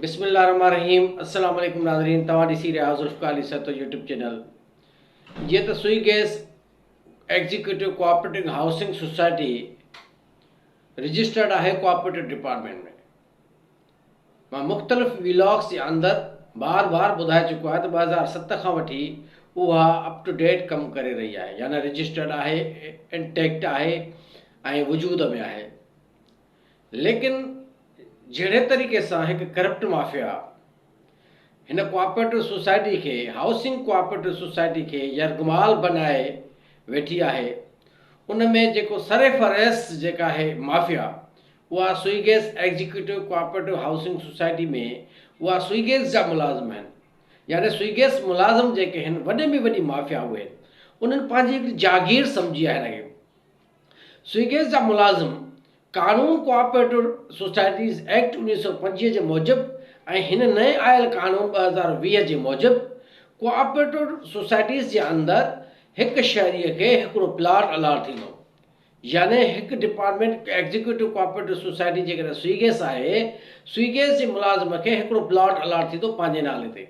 बिस्मिल्लाहिर्रहमानिर्रहीम। अस्सलाम वालेकुम नाज़रीन, तव्हां ॾिसी रहिया आहियो ज़ुल्फ़िकार अली सतो यूट्यूब चैनल। जीअं त सुई gas executive cooperative housing society registered आहे कोऑपरेटिव डिपार्टमेंट में। मां मुख़्तलिफ़ व्लॉग्स जे अंदरि बार बार ॿुधाए चुको आहे त 2007 खां वठी उहा अप टू डेट कमु करे रही आहे, यानी रजिस्टर्ड आहे, इंटैक्ट आहे ऐं वजूद में आहे। लेकिन जहिड़े तरीक़े सां हिकु करप्ट माफ़िया हिन कोऑपरेटिव सोसाइटी खे, हाउसिंग कोऑपरेटिव सोसाइटी खे यरगमाल बनाए वेठी आहे, उन में जेको सरेफरेस जेका आहे माफ़िया, उहा सुई gas executive cooperative housing society में उहा सुई गैस जा मुलाज़िम आहिनि। यानी सुई गैस मुलाज़िम जेके आहिनि, वॾे में वॾी माफ़िया उहे आहिनि, उन्हनि पंहिंजी हिकिड़ी जागीर सम्झी आहे हिन खे। सुई गैस जा मुलाज़िम कानून कोऑपरेटिव सोसाइटीज़ एक्ट 1925 जे मूजिबि ऐं हिन नए आयल कानून 2020 जे मूजिबि कोऑपरेटिव सोसाइटीज़ जे अंदरि हिकु शहरीअ खे हिकिड़ो प्लाट अलाट थींदो। यानी हिकु डिपार्टमेंट एग्जीक्यूटिव कोऑपरेटिव सोसाइटी जेकॾहिं सुई गैस आहे, सुई गैस जे मुलाज़िम खे हिकिड़ो प्लाट अलाट थींदो पंहिंजे नाले ते।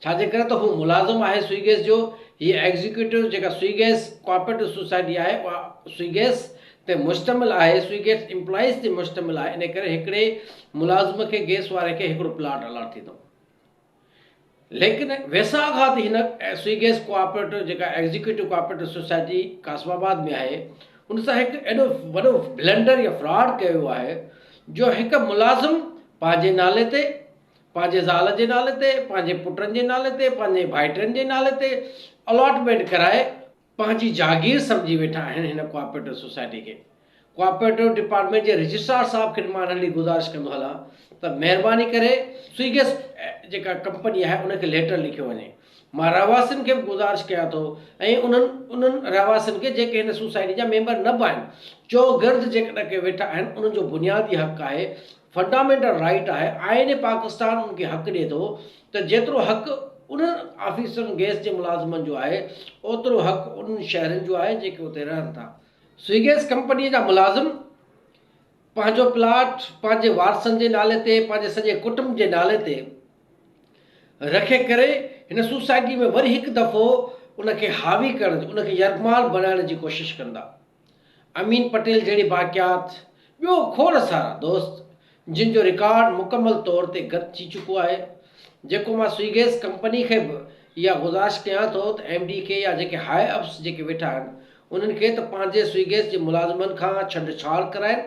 छाजे करे त हू मुलाज़िम आहे सुई गैस जो। हीअ एग्जीक्यूटिव जेका सुई गैस कोऑपरेटिव सोसाइटी आहे, उहा सुई गैस ते मुश्तमिल आहे, सुई गैस एम्प्लॉइज़ ते मुश्तमिल आहे। इन करे हिकिड़े मुलाज़िम खे, गैस वारे खे हिकिड़ो प्लाट अलाट थींदो। लेकिन वेसाघात हिन सुई गैस कोऑपरेटिव जेका एग्जीक्यूटिव कोऑपरेटिव सोसाइटी कासमाबाद में आहे, उन सां हिकु एॾो वॾो ब्लंडर या फ्रॉड कयो आहे जो हिकु मुलाज़िम पंहिंजे नाले ते, पंहिंजे ज़ाल जे नाले ते, पंहिंजे पुटनि जे नाले ते, पंहिंजे भाइटनि जे नाले ते अलॉटमेंट कराए पंहिंजी जागीर सम्झी वेठा आहिनि हिन कोऑपरेटिव सोसाइटी खे। कोऑपरेटिव डिपार्टमेंट जे रजिस्ट्रार साहब खे मां नंढी गुज़ारिश कंदो हलां त महिरबानी करे सुई गैस जेका कंपनी आहे उनखे लेटर लिखियो वञे। मां रहवासियुनि खे बि गुज़ारिश कयां थो ऐं उन्हनि रहवासियुनि खे जेके हिन सोसाइटी जा मेंबर न बि आहिनि, चौगिर्द जेकॾहिं के वेठा आहिनि, उन्हनि जो बुनियादी हक़ आहे, फंडामेंटल राइट आहे। आइन पाकिस्तान उनखे हक़ ॾिए थो त जेतिरो हक़ उन्हनि ऑफिसरनि गैस जे मुलाज़िमनि जो आहे, ओतिरो हक़ उन्हनि शहरनि जो आहे जेके उते रहनि था। सुई गैस कंपनीअ जा मुलाज़िम पंहिंजो प्लाट पंहिंजे वारसनि जे नाले ते, पंहिंजे सॼे कुटुंब जे नाले ते रखे करे हिन सोसाइटी में वरी हिकु दफ़ो उनखे हावी करण जी, उनखे यरगमाल बनाइण जी कोशिशि कंदा। अमीन पटेल जहिड़ी बाक़ियात, ॿियो खोड़ सारा दोस्त जिन जो रिकॉर्ड मुकमल तौर ते गत थी चुको आहे। जेको मां सुई गैस कंपनी खे बि इहा गुज़ारिश कयां थो त MD खे या जेके हाई अप्स जेके वेठा आहिनि, उन्हनि खे त पंहिंजे सुई गैस जे मुलाज़िमनि खां छेड़छाड़ कराइनि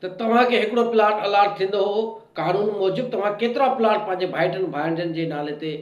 त तव्हांखे हिकिड़ो प्लाट अलाट थींदो हो कानून मूजिबि, तव्हां केतिरा प्लाट पंहिंजे भाइटनि भाइजनि जे नाले ते,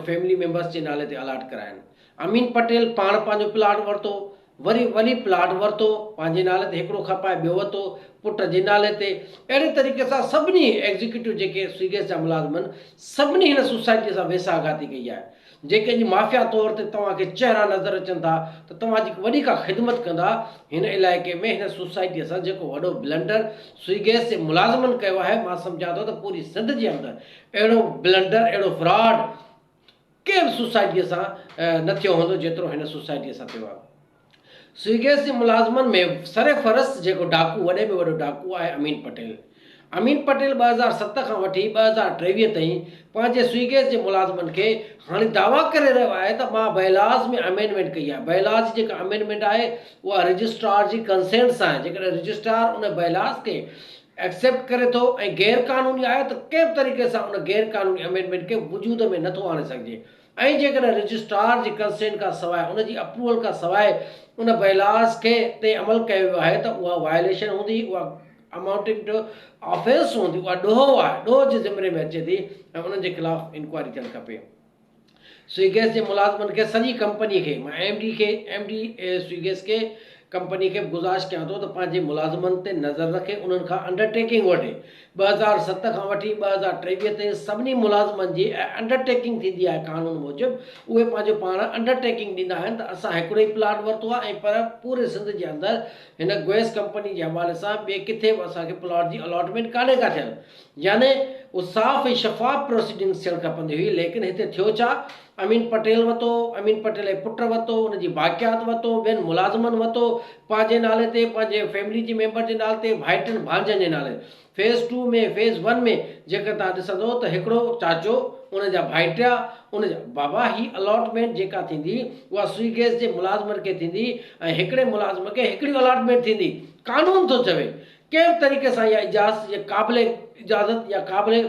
फैमिली मेंबर्स जे नाले ते अलाट कराइनि। अमीन पटेल पाण पंहिंजो प्लाट वरितो, वरी प्लाट वरितो पंहिंजे नाले ते, हिकिड़ो खपाए ॿियो वरितो पुट जे नाले ते। अहिड़े तरीक़े सां सभिनी एग्जीक्यूटिव जेके सुई गैस जा मुलाज़िम आहिनि, सभिनी हिन सोसाइटीअ सां वेसाघाती कई आहे। जेके अॼु माफ़िया तौर ते तव्हांखे चहिरा नज़र अचनि था त तव्हांजी वॾी का ख़िदमत कंदा हिन इलाइक़े में, हिन सोसाइटीअ सां जेको वॾो ब्लंडर सुई गैस जे मुलाज़िमनि कयो आहे, मां सम्झां थो त पूरी सिंध जे अंदरि अहिड़ो ब्लंडर, अहिड़ो फ्रॉड कंहिं बि सोसाइटीअ सां न थियो हूंदो जेतिरो हिन सोसाइटीअ सां थियो आहे। सुई गैस जे मुलाज़िमनि में सरेफरस जेको डाकू, वॾे में वॾो डाकू आहे अमीन पटेल। अमीन पटेल 2007 खां वठी 2023 ताईं पंहिंजे सुई गैस जे मुलाज़िमनि खे हाणे दावा करे रहियो आहे त मां बयलाज में अमेंडमेंट कई आहे। बयलाज जेका अमेंडमेंट आहे उहा रजिस्ट्रार जी कंसेंट सां आहे। जेकॾहिं रजिस्ट्रार उन बयलाज खे एक्सेप्ट करे थो ऐं गैर क़ानूनी आहे त कंहिं बि तरीक़े सां उन गैर क़ानूनी अमेंडमेंट खे वजूद में नथो आणे सघिजे। ऐं जेकॾहिं रजिस्ट्रार जी कंसेंट खां सवाइ, उनजी अप्रूवल खां सवाइ उन बयलाज खे ते अमल कयो वियो आहे त उहा वायलेशन हूंदी, उहा अमाउंटिंग टू ऑफेंस हूंदी, उहा ॾोहो आहे, ॾोह जे ज़िमरे में अचे थी ऐं उन्हनि जे ख़िलाफ़ु इंक्वायरी थियणु खपे। सुई गैस जे मुलाज़िमनि खे, सॼी कंपनी खे, मां MD सुई गैस खे कंपनी खे गुज़ारिश कयां थो त पंहिंजे मुलाज़िमनि ते नज़र रखे, उन्हनि खां अंडरटेकिंग वठे। 2007 खां वठी 2023 ताईं सभिनी मुलाज़िमनि जी अंडरटेकिंग थींदी आहे कानून मूजिबि, उहे पंहिंजो पाण अंडरटेकिंग ॾींदा आहिनि त असां हिकिड़ो ई प्लाट वरितो आहे ऐं पर पूरे सिंध जे अंदरि हिन गैस कंपनी जे हवाले सां ॿिए किथे बि असांखे प्लाट जी अलॉटमेंट कान्हे का थियल। यानी उहो साफ़ ऐं शफ़ाफ़ प्रोसीडिंग्स थियणु खपंदी हुई। लेकिन हिते थियो छा, अमीन पटेल वरितो, अमीन पटेल जे पुट वरितो, उनजी बाक़ियात वरितो, ॿियनि मुलाज़िमनि वरितो पंहिंजे नाले ते, पंहिंजे फैमिली जे मेंबर जे नाले ते, भाइटनि भांजनि जे नाले। फेज़ 2 में, फेज़ 1 में जेकर तव्हां ॾिसंदो त हिकिड़ो चाचो, उनजा भाइटिया, उनजा बाबा, ही अलॉटमेंट जेका थींदी उहा स्वी गैस जे मुलाज़िमनि खे थींदी ऐं हिकिड़े मुलाज़िम खे हिकिड़ी अलॉटमेंट थींदी। कानून थो चवे कंहिं बि तरीक़े सां इहा इजाज़त या क़ाबिल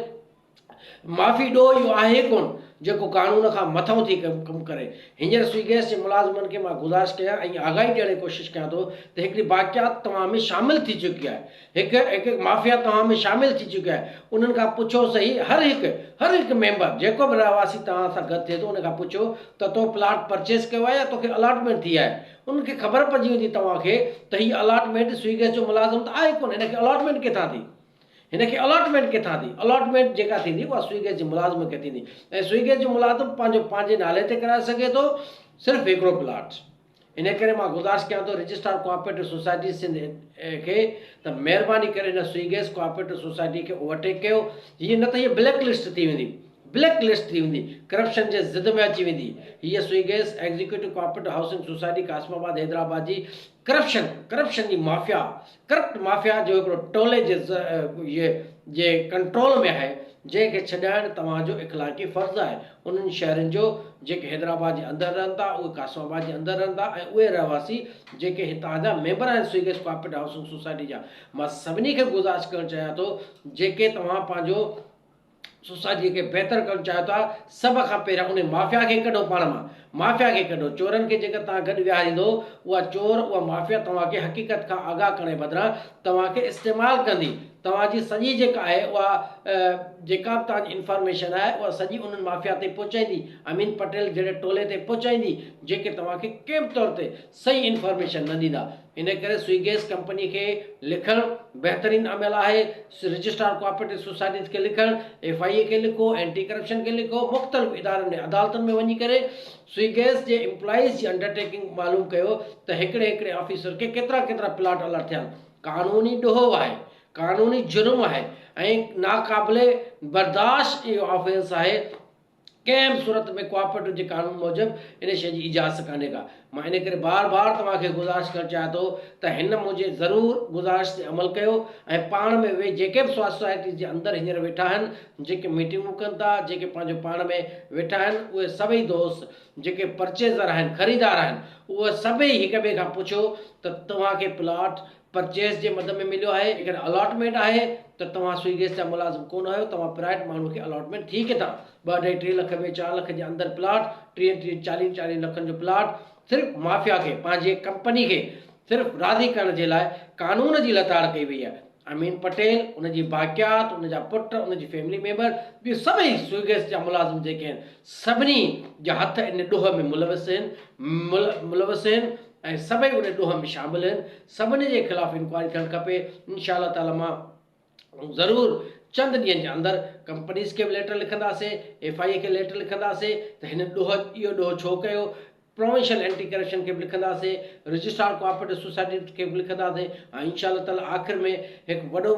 माफ़ी ॾियो इहो आहे कोन जेको कानून खां मथां थी कमु करे। हींअर स्वी गैस जे मुलाज़िमनि खे मां गुज़ारिश कयां ऐं आगाही ॾियण जी कोशिशि कयां थो त हिकिड़ी बाक़ियात तव्हां में शामिलु थी चुकी आहे, हिकु माफ़िया तव्हां में शामिलु थी चुकी आहे। उन्हनि खां पुछो सही, हर हिकु मेंबर जेको बि रहवासी तव्हां सां गॾु थिए थो उन खां पुछो त तो प्लाट परचेस कयो आहे या तोखे अलॉटमेंट थी आहे। उनखे ख़बर पइजी वेंदी तव्हांखे त हीअ अलॉटमेंट स्वी गैस जो मुलाज़िम त आहे कोन, हिनखे अलॉटमेंट किथां थी, हिनखे अलॉटमेंट किथां थी। अलॉटमेंट जेका थींदी उहा स्वी गैस जे मुलाज़िम खे थींदी ऐं स्वी गैस जो मुलाज़िम पंहिंजे नाले ते कराए सघे थो सिर्फ़ु हिकिड़ो प्लाट। इन करे मां गुज़ारिश कयां थो रजिस्ट्रार कोऑपरेटिव सोसाइटी सिंध खे त महिरबानी करे हिन स्वी गैस कोऑपरेटिव सोसाइटी खे ओवरटेक कयो। हीअ न त हीअ ब्लैक लिस्ट थी वेंदी, ब्लैक लिस्ट थी वेंदी, करप्शन जे ज़िद में अची वेंदी। हीअ Sui gas executive cooperative housing society Kasimabad Hyderabad जी करप्शन जी माफ़िया, करप्ट माफ़िया जो हिकिड़ो टोले जे कंट्रोल में आहे, जंहिंखे छॾाइणु तव्हांजो इख़लाक़ी फ़र्ज़ु आहे। उन्हनि शहरनि जो जेके हैदराबाद जे अंदरि रहनि था, उहे कासमाबाद जे अंदरि रहनि था ऐं उहे रहवासी जेके हितां जा मेंबर आहिनि स्वी गैस कोऑपरेटिव हाउसिंग सोसाइटी जा, मां सभिनी खे गुज़ारिश करणु चाहियां थो जेके तव्हां पंहिंजो सोसाइटीअ खे बहितर करणु चाहियो था, सभ खां पहिरियां उन माफ़िया खे कढो, पाण मां माफ़िया खे कढो। चोरनि खे जेकर तव्हां गॾु विहारींदो, उहा चोर, उहा माफ़िया तव्हांखे हक़ीक़त खां आगाह करण जे बदिरां तव्हांखे इस्तेमालु कंदी। तव्हांजी सॼी जेका आहे उहा जेका बि तव्हांजी इंफॉर्मेशन आहे उहा सॼी उन्हनि माफ़िया ते पहुचाईंदी, अमीन पटेल जहिड़े टोले ते पहुचाईंदी, जेके तव्हांखे कंहिं बि तौर ते सही इंफॉर्मेशन न ॾींदा। इन करे स्वी गैस कंपनी खे लिखणु बहितरीनु अमल आहे। रजिस्ट्रार कोऑपरेटिव सोसाइटीज़ खे लिखणु, FIA खे लिखो, एंटी करप्शन खे लिखो, मुख़्तलिफ़ इदारनि में अदालतुनि में वञी करे स्वी गैस जे एम्प्लॉइज़ जी अंडरटेकिंग मालूम कयो त हिकिड़े ऑफिसर खे केतिरा प्लाट अलॉट थिया। कानूनी ॾोहो आहे, कानूनी जुर्म आहे ऐं नाक़ाबिले बर्दाश्त इहो ऑफेंस आहे। कंहिं बि सूरत में कोऑपरेटिव जे कानून मूजिबि इन शइ जी इजाज़त कान्हे का। मां इन करे बार तव्हांखे गुज़ारिश करणु चाहियां थो त हिन मुंहिंजे ज़रूरु गुज़ारिश ते अमल कयो ऐं पाण में वेही जेके बि सोसाइटी जे अंदरि हींअर वेठा आहिनि, जेके मीटिंगूं कनि था, जेके पंहिंजो पाण में वेठा आहिनि, उहे सभई दोस्त जेके परचेज़र आहिनि, ख़रीदार आहिनि, उहे सभई हिक ॿिए खां पुछो त तव्हांखे प्लाट परचेस जे मद में मिलियो आहे, अगरि अलॉटमेंट आहे त तव्हां स्वी गैस जा मुलाज़िम कोन आहियो, तव्हां प्राइवेट माण्हू खे अलॉटमेंट थी किथां। 2-2.5 लख में 4 लख जे अंदरि प्लाट, 30-40 लखनि जो प्लाट सिर्फ़ु माफ़िया खे, पंहिंजे कंपनी खे सिर्फ़ु राज़ी करण जे लाइ कानून जी लताड़ कई वई आहे। अमीन पटेल, उनजी बाक़ियात, उनजा पुट, उनजी फैमिली मेंबर, ॿियो सभई स्वी गैस जा मुलाज़िम जेके आहिनि, सभिनी जा हथ इन ॾोह में मुलविस आहिनि ऐं सभई उन ॾोह में शामिलु आहिनि। सभिनी जे ख़िलाफ़ु इंक्वायरी थियणु खपे। इंशाअल्लाह ताला मां ज़रूरु चंद ॾींहंनि जे अंदरि कंपनीज़ खे बि लेटर लिखंदासीं, FIA खे लेटर लिखंदासीं त हिन इहो ॾोह छो कयो, प्रोविंशियल एंटी करप्शन खे बि लिखंदासीं, रजिस्ट्रार कोऑपरेटिव सोसाइटी खे बि लिखंदासीं ऐं इंशाअल्लाह ताला आख़िर में हिकु वॾो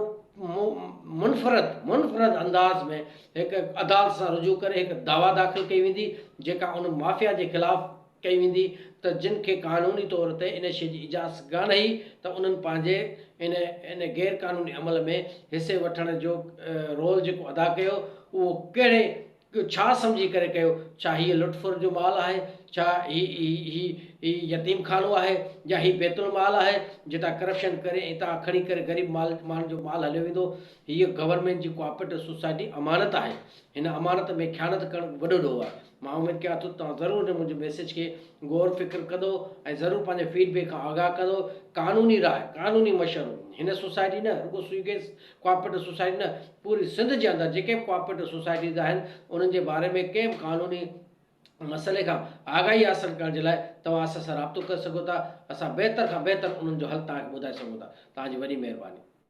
मुनफ़रद अंदाज़ में हिकु अदालत सां रुजू करे हिकु दावा दाख़िल कई वेंदी, जेका उन माफ़िया जे ख़िलाफ़ु कई वेंदी त जिन खे कानूनी तौर ते इन शइ जी इजाज़त कान हुई त उन्हनि पंहिंजे इन गैर कानूनी अमल में हिसे वठण जो रोल जेको अदा कयो, उहो कहिड़े छा सम्झी करे कयो। छा हीअ लुटफुर जो माल आहे, छा ही यतीम खानो आहे, या ही बैतुल माल आहे जितां करप्शन करे हितां खणी करे ग़रीब माण्हुनि जो माल हलियो वेंदो। हीअ गवर्नमेंट जी कोऑपरेटिव सोसाइटी अमानत आहे, हिन अमानत में ख़यानत करणु वॾो ॾोह आहे। मां उमेदु कयां थो तव्हां ज़रूरु हिन मुंहिंजे मैसेज खे गौर फिक्र कंदो ऐं ज़रूरु पंहिंजे फीडबैक खां आगाह कंदो। कानूनी राय, कानूनी मशवरो, हिन सोसाइटी न रुॻो स्वी गैस कोऑपरेटिव सोसाइटी न, पूरी सिंध जे अंदरि जेके बि कोऑपरेटिव सोसाइटीज़ आहिनि उन्हनि जे बारे में कंहिं बि कानूनी मसइले खां आगाही हासिलु करण जे लाइ तव्हां असां सां राब्तो करे सघो था। असां बहितर खां बहितर उन्हनि जो हल तव्हांखे ॿुधाए सघूं था। तव्हांजी वॾी महिरबानी।